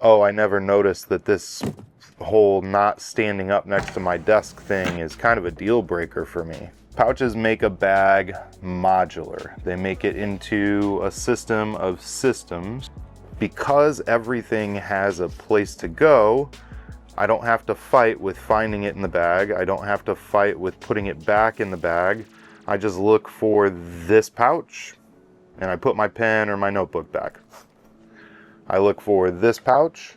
Oh, I never noticed that this whole not standing up next to my desk thing is kind of a deal breaker for me. Pouches make a bag modular. They make it into a system of systems. Because everything has a place to go, I don't have to fight with finding it in the bag. I don't have to fight with putting it back in the bag. I just look for this pouch and I put my pen or my notebook back. I look for this pouch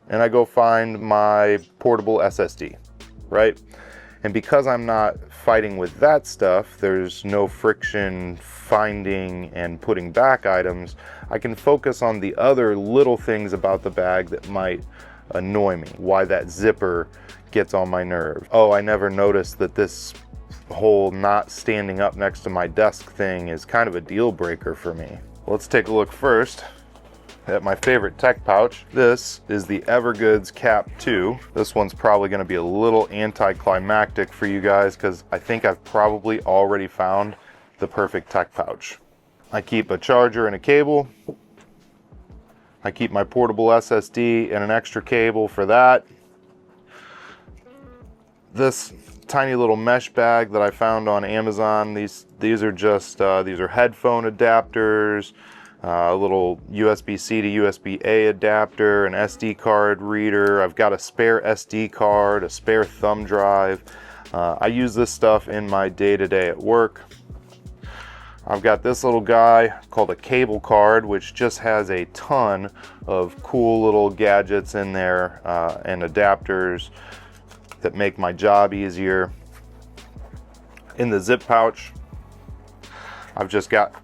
and I go find my portable SSD, right? And because I'm not fighting with that stuff, there's no friction finding and putting back items. I can focus on the other little things about the bag that might annoy me. Why that zipper gets on my nerve. Oh, I never noticed that this whole not standing up next to my desk thing is kind of a deal breaker for me. Let's take a look first at my favorite tech pouch. This is the Evergoods CAP.5L. This one's probably going to be a little anticlimactic for you guys because I think I've probably already found the perfect tech pouch. I keep a charger and a cable. I keep my portable SSD and an extra cable for that. This tiny little mesh bag that I found on Amazon, these are just these are headphone adapters, a little USB-C to USB-A adapter, an SD card reader. I've got a spare SD card, a spare thumb drive. I use this stuff in my day-to-day at work. I've got this little guy called a cable card, which just has a ton of cool little gadgets in there and adapters that make my job easier. In the zip pouch, I've just got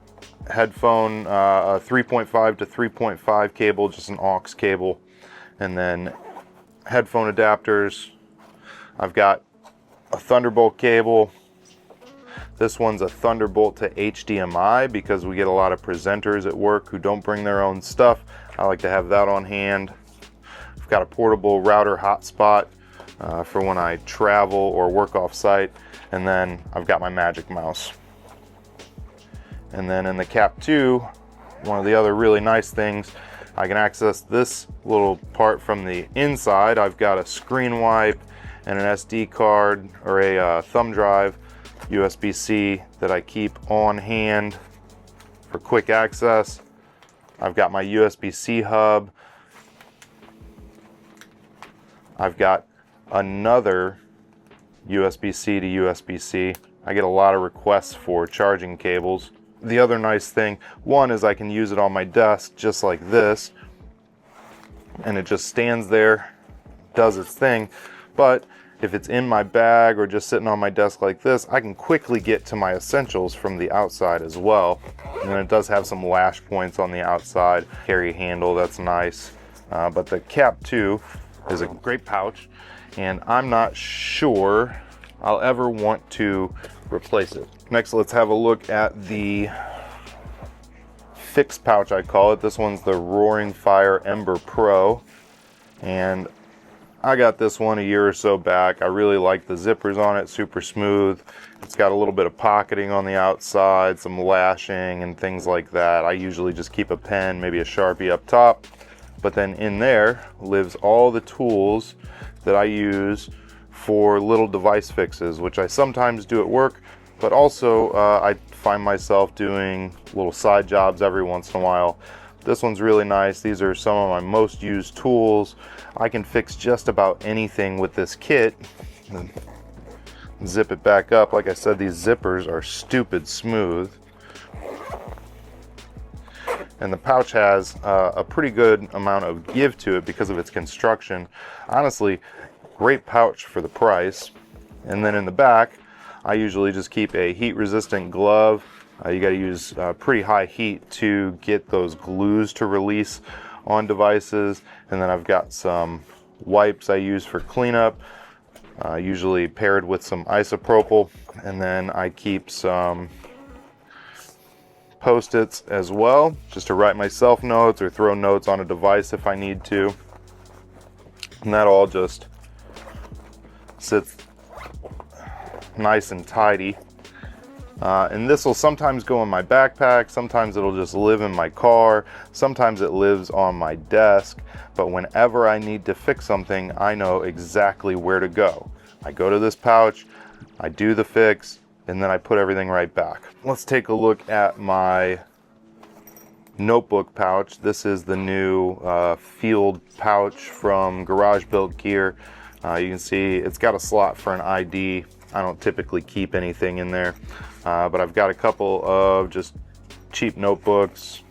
headphone, 3.5 to 3.5 cable, just an aux cable, and then headphone adapters. I've got a Thunderbolt cable. This one's a Thunderbolt to HDMI because we get a lot of presenters at work who don't bring their own stuff. I like to have that on hand. I've got a portable router hotspot for when I travel or work off site, and then I've got my Magic Mouse. And then in the CAP.5L, one of the other really nice things, I can access this little part from the inside. I've got a screen wipe and an SD card or a thumb drive, USB-C, that I keep on hand for quick access. I've got my USB-C hub. I've got another USB-C to USB-C. I get a lot of requests for charging cables. The other nice thing, one, is I can use it on my desk just like this, and it just stands there, does its thing. But if it's in my bag or just sitting on my desk like this, I can quickly get to my essentials from the outside as well. And then it does have some lash points on the outside, carry handle, that's nice. But the CAP.5L is a great pouch, and I'm not sure I'll ever want to replace it. Next, let's have a look at the fixed pouch, I call it. This one's the Roaring Fire Ember Pro, and I got this one a year or so back. I really like the zippers on it, super smooth. It's got a little bit of pocketing on the outside, some lashing and things like that. I usually just keep a pen, maybe a Sharpie up top, but then in there lives all the tools that I use for little device fixes, which I sometimes do at work, but also I find myself doing little side jobs every once in a while. This one's really nice. These are some of my most used tools. I can fix just about anything with this kit. Zip it back up. Like I said, these zippers are stupid smooth. And the pouch has a pretty good amount of give to it because of its construction. Honestly, great pouch for the price. And then in the back, I usually just keep a heat-resistant glove. You got to use pretty high heat to get those glues to release on devices. And then I've got some wipes I use for cleanup, usually paired with some isopropyl. And then I keep some Post-its as well, just to write myself notes or throw notes on a device if I need to. And that all just sits nice and tidy And this will sometimes go in my backpack, sometimes it'll just live in my car, sometimes it lives on my desk, but whenever I need to fix something, I know exactly where to go. I go to this pouch, I do the fix, and then I put everything right back. Let's take a look at my notebook pouch. This is the new field pouch from Garage Built Gear. You can see it's got a slot for an ID. I don't typically keep anything in there, but I've got a couple of just cheap notebooks.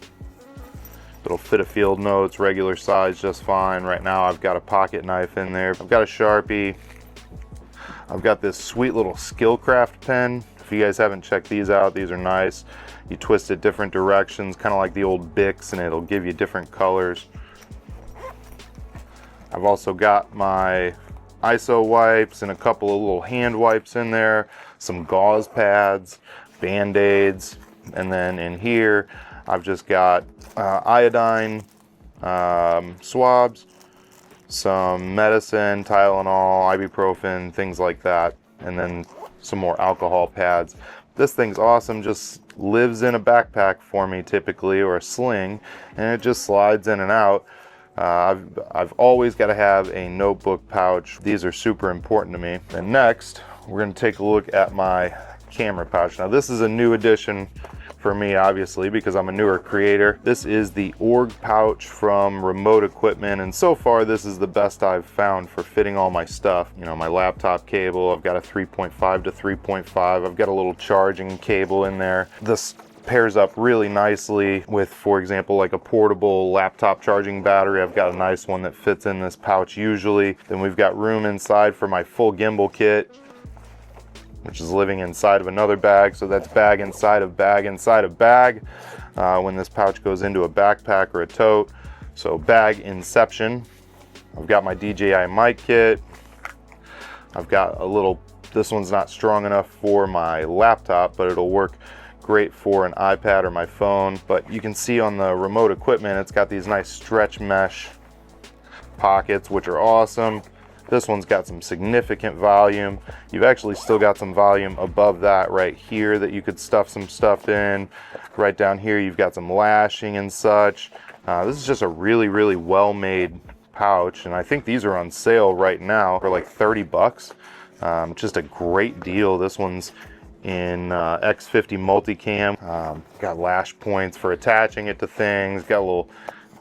It'll fit a field notes, regular size, just fine. Right now I've got a pocket knife in there. I've got a Sharpie. I've got this sweet little Skillcraft pen. If you guys haven't checked these out, these are nice. You twist it different directions, kind of like the old Bics, and it'll give you different colors. I've also got my ISO wipes and a couple of little hand wipes in there, some gauze pads, Band-Aids, and then in here I've just got iodine swabs, some medicine, Tylenol, ibuprofen, things like that, and then some more alcohol pads. This thing's awesome, just lives in a backpack for me typically, or a sling, and it just slides in and out. I've always got to have a notebook pouch. These are super important to me. And next, we're going to take a look at my camera pouch. Now this is a new addition for me, obviously, because I'm a newer creator. This is the org pouch from Remote Equipment, and so far this is the best I've found for fitting all my stuff. You know, my laptop cable, I've got a 3.5 to 3.5. I've got a little charging cable in there. This pairs up really nicely with, for example, like a portable laptop charging battery. I've got a nice one that fits in this pouch usually. Then we've got room inside for my full gimbal kit, which is living inside of another bag. So that's bag inside of bag inside of bag when this pouch goes into a backpack or a tote. So bag inception. I've got my DJI mic kit. I've got a little, this one's not strong enough for my laptop, but it'll work great for an iPad or my phone. But you can see on the Remote Equipment, it's got these nice stretch mesh pockets, which are awesome. This one's got some significant volume. You've actually still got some volume above that right here that you could stuff some stuff in. Right down here, you've got some lashing and such. This is just a really, really well-made pouch, and I think these are on sale right now for like 30 bucks. Just a great deal. This one's in X50 multicam. Got lash points for attaching it to things. Got a little,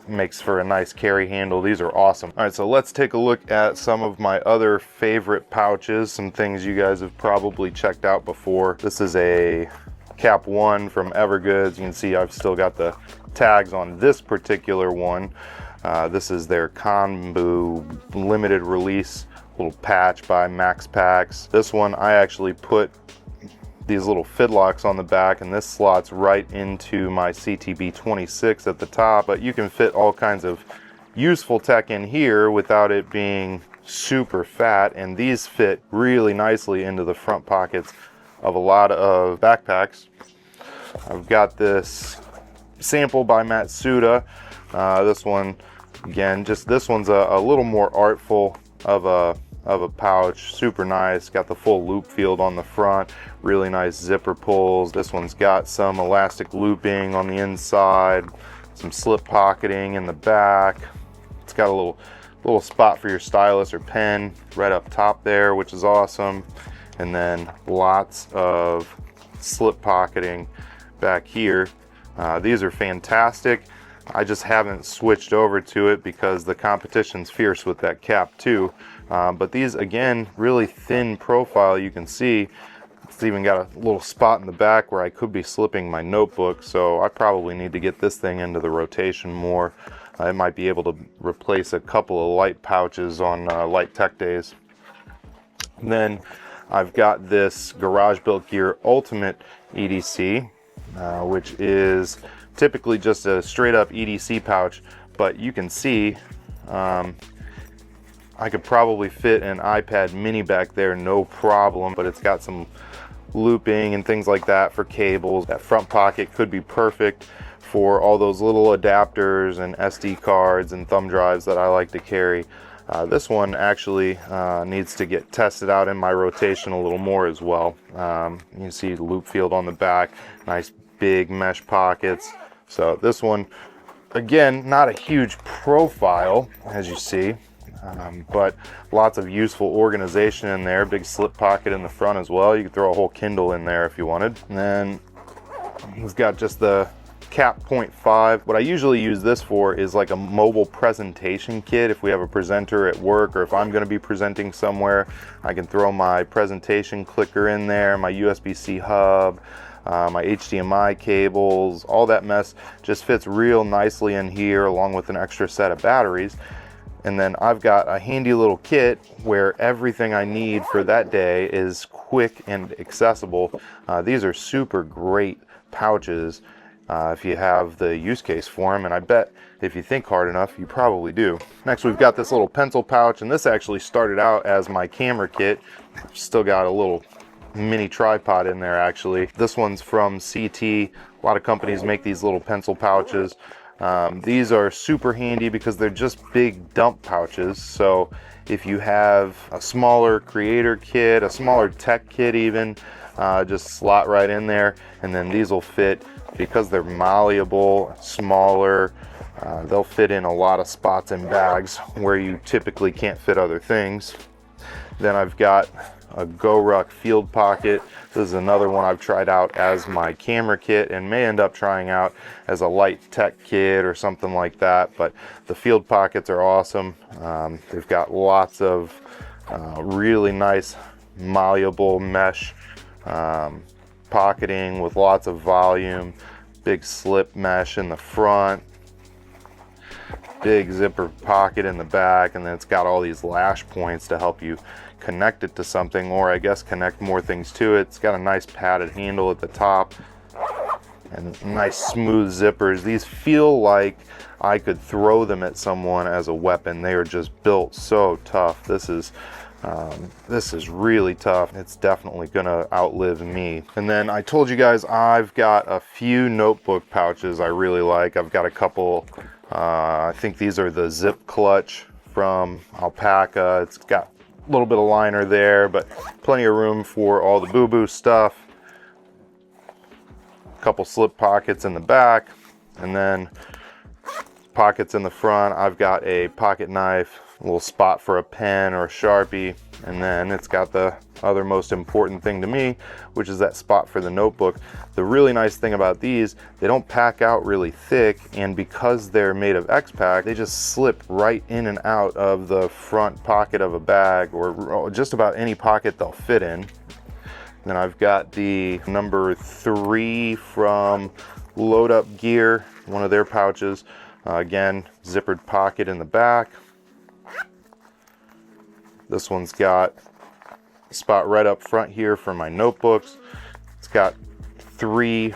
makes for a nice carry handle. These are awesome. All right, so let's take a look at some of my other favorite pouches, some things you guys have probably checked out before. This is a CAP.5L from Evergoods. You can see I've still got the tags on this particular one. This is their Kanbu limited release little patch by Max Packs. This one I actually put these little fidlocks on the back, and this slots right into my CTB26 at the top, but you can fit all kinds of useful tech in here without it being super fat, and these fit really nicely into the front pockets of a lot of backpacks. I've got this sample by Matsuda. This one, again, just this one's a little more artful of a pouch, super nice. Got the full loop field on the front, really nice zipper pulls. This one's got some elastic looping on the inside, some slip pocketing in the back. It's got a little spot for your stylus or pen right up top there, which is awesome. And then lots of slip pocketing back here. These are fantastic. I just haven't switched over to it because the competition's fierce with that cap too. But these, again, really thin profile. You can see it's even got a little spot in the back where I could be slipping my notebook, so I probably need to get this thing into the rotation more. I might be able to replace a couple of light pouches on light tech days. And then I've got this Garage Built Gear Ultimate EDC, which is typically just a straight up EDC pouch, but you can see I could probably fit an iPad mini back there, no problem, but it's got some looping and things like that for cables. That front pocket could be perfect for all those little adapters and SD cards and thumb drives that I like to carry. This one actually needs to get tested out in my rotation a little more as well. You can see the loop field on the back, nice big mesh pockets. So this one, again, not a huge profile, as you see, but lots of useful organization in there. Big slip pocket in the front as well. You could throw a whole Kindle in there if you wanted. And then we've got just the CAP.5. What I usually use this for is like a mobile presentation kit. If we have a presenter at work, or if I'm going to be presenting somewhere, I can throw my presentation clicker in there, my USB-C hub, my HDMI cables, all that mess just fits real nicely in here, along with an extra set of batteries. And then I've got a handy little kit where everything I need for that day is quick and accessible. These are super great pouches if you have the use case for them, and I bet if you think hard enough, you probably do. Next, we've got this little pencil pouch, and this actually started out as my camera kit. Still got a little mini tripod in there actually. This one's from CT. A lot of companies make these little pencil pouches. These are super handy because they're just big dump pouches. So if you have a smaller creator kit, a smaller tech kit even, just slot right in there, and then these will fit because they're malleable, smaller. They'll fit in a lot of spots and bags where you typically can't fit other things. Then I've got a GoRuck field pocket. This is another one I've tried out as my camera kit and may end up trying out as a light tech kit or something like that. But the field pockets are awesome. They've got lots of really nice malleable mesh pocketing with lots of volume, big slip mesh in the front, big zipper pocket in the back, and then it's got all these lash points to help you connect it to something, or I guess connect more things to it. It's got a nice padded handle at the top and nice smooth zippers. These feel like I could throw them at someone as a weapon. They are just built so tough. This is really tough. It's definitely gonna outlive me. And then I told you guys I've got a few notebook pouches I really like. I've got a couple, I think these are the Zip Clutch from Alpaka. It's got a little bit of liner there, but plenty of room for all the boo-boo stuff. A couple slip pockets in the back, and then pockets in the front. I've got a pocket knife, a little spot for a pen or a Sharpie, and then it's got the other most important thing to me, which is that spot for the notebook. The really nice thing about these, they don't pack out really thick, and because they're made of X-Pack, they just slip right in and out of the front pocket of a bag, or just about any pocket they'll fit in. Then I've got the number 3 from LoadUp Gear, one of their pouches. Again, zippered pocket in the back. This one's got a spot right up front here for my notebooks. It's got 3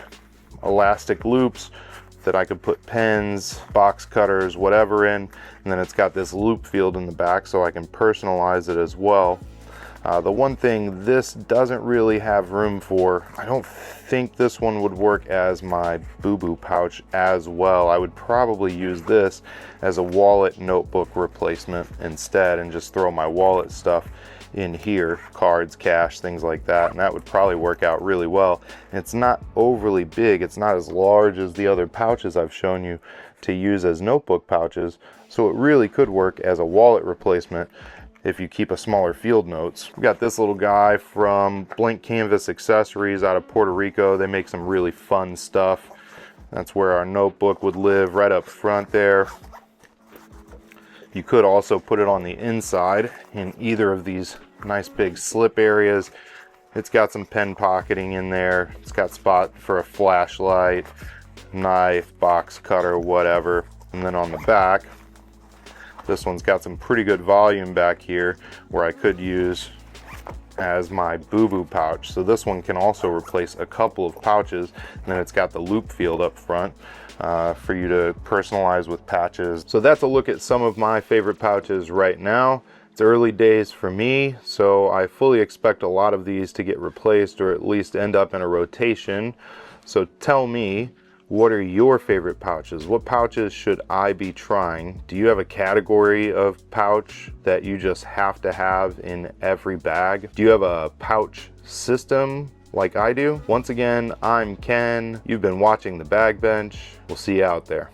elastic loops that I could put pens, box cutters, whatever in. And then it's got this loop field in the back so I can personalize it as well. The one thing this doesn't really have room for, I don't think this one would work as my boo-boo pouch as well. I would probably use this as a wallet notebook replacement instead, and just throw my wallet stuff in here, cards, cash, things like that, and that would probably work out really well. And it's not overly big. It's not as large as the other pouches I've shown you to use as notebook pouches, so it really could work as a wallet replacement if you keep a smaller field notes. We got this little guy from Blank Canvas Accessories out of Puerto Rico. They make some really fun stuff. That's where our notebook would live, right up front there. You could also put it on the inside in either of these nice big slip areas. It's got some pen pocketing in there. It's got spot for a flashlight, knife, box cutter, whatever. And then on the back, this one's got some pretty good volume back here where I could use as my boo-boo pouch. So this one can also replace a couple of pouches, and then it's got the loop field up front for you to personalize with patches. So that's a look at some of my favorite pouches right now. It's early days for me, so I fully expect a lot of these to get replaced or at least end up in a rotation. So tell me, What are your favorite pouches? What pouches should I be trying? Do you have a category of pouch that you just have to have in every bag? Do you have a pouch system like I do? Once again, I'm Ken. You've been watching The Bag Bench. We'll see you out there.